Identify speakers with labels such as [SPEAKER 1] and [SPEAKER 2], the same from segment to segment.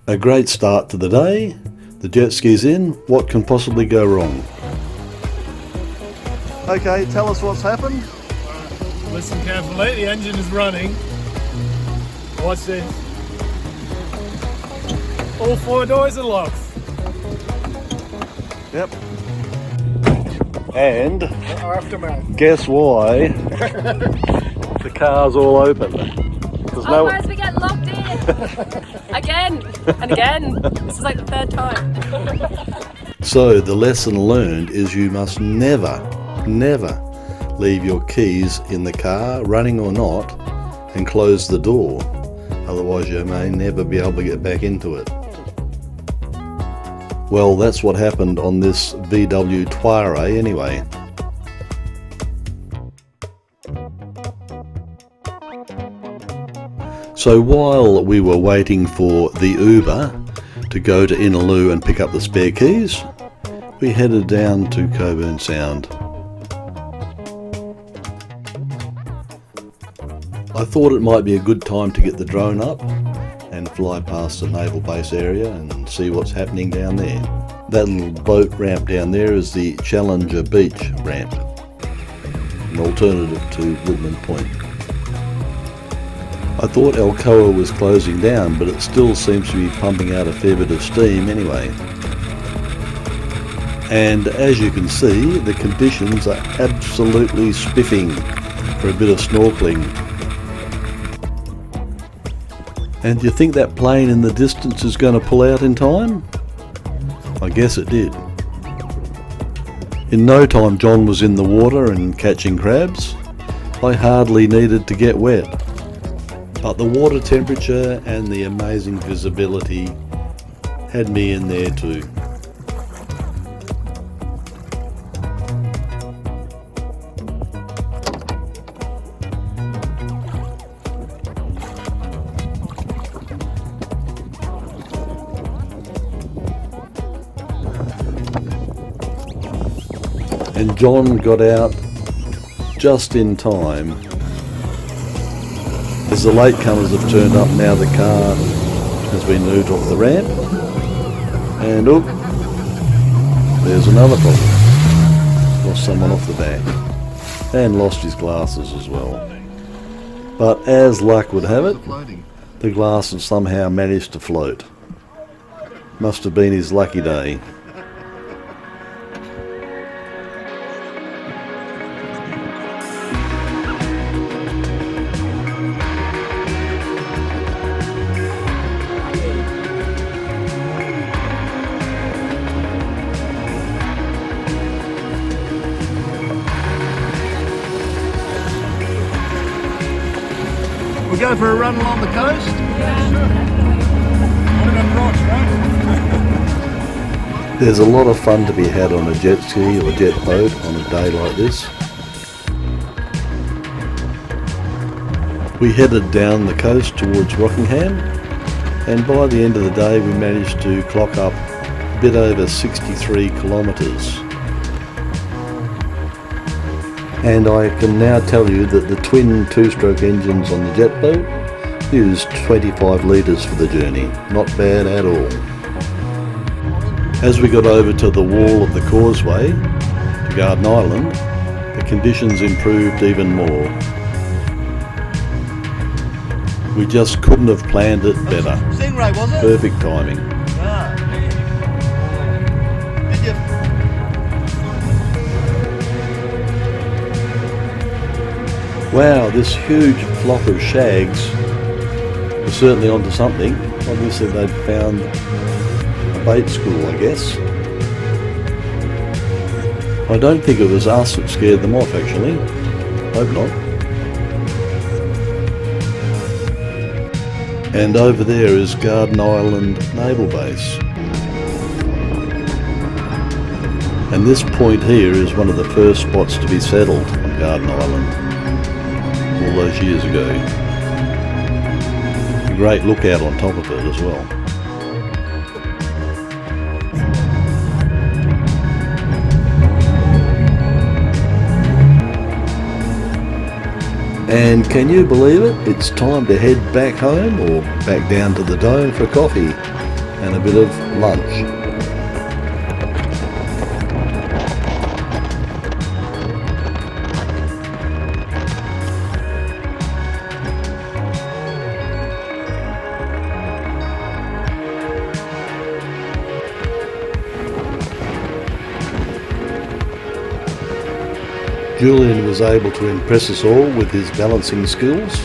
[SPEAKER 1] A great start to the day. The jet ski's in. What can possibly go wrong? Okay, tell us what's happened.
[SPEAKER 2] Listen carefully, the engine is running. Watch this. All 4 doors are locked.
[SPEAKER 1] Yep. And
[SPEAKER 2] Aftermath.
[SPEAKER 1] guess why the car's all open. There's
[SPEAKER 3] Otherwise we get locked in. Again and again. This is like the 3rd time.
[SPEAKER 1] So the lesson learned is you must never leave your keys in the car, running or not, and close the door. Otherwise you may never be able to get back into it. Well, that's what happened on this VW Touareg anyway. So while we were waiting for the Uber to go to Innaloo and pick up the spare keys, we headed down to Cockburn Sound. I thought it might be a good time to get the drone up and fly past the naval base area and see what's happening down there. That little boat ramp down there is the Challenger Beach ramp, an alternative to Woodman Point. I thought Alcoa was closing down, but it still seems to be pumping out a fair bit of steam anyway. And as you can see, the conditions are absolutely spiffing for a bit of snorkeling. And do you think that plane in the distance is going to pull out in time? I guess it did. In no time John was in the water and catching crabs. I hardly needed to get wet. But the water temperature and the amazing visibility had me in there too. And John got out just in time. As the latecomers have turned up now, the car has been moved off the ramp. And oop, there's another problem. Lost someone off the back. And lost his glasses as well. But as luck would have it, the glasses somehow managed to float. Must have been his lucky day.
[SPEAKER 4] We'll go for a run along the coast.
[SPEAKER 1] There's a lot of fun to be had on a jet ski or jet boat on a day like this. We headed down the coast towards Rockingham, and by the end of the day we managed to clock up a bit over 63 kilometres. And I can now tell you that the twin 2-stroke engines on the Jetboat used 25 litres for the journey. Not bad at all. As we got over to the wall of the causeway to Garden Island, the conditions improved even more. We just couldn't have planned it better.
[SPEAKER 4] Stingray, was it?
[SPEAKER 1] Perfect timing.
[SPEAKER 4] Ah. Did you?
[SPEAKER 1] Wow, this huge flock of shags was certainly onto something. Obviously they'd found a bait school, I guess. I don't think it was us that scared them off, actually. Hope not. And over there is Garden Island Naval Base. And this point here is one of the first spots to be settled on Garden Island all those years ago. A great lookout on top of it as well. And can you believe it? It's time to head back home or back down to the dome for coffee. and a bit of lunch. Julian was able to impress us all with his balancing skills.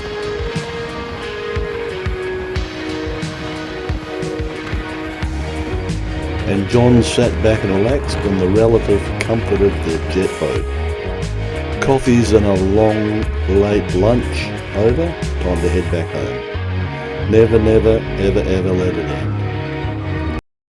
[SPEAKER 1] And John sat back and relaxed in the relative comfort of the Jetboat. Coffees and a long, late lunch over, time to head back home. Never, never, ever, ever let it end.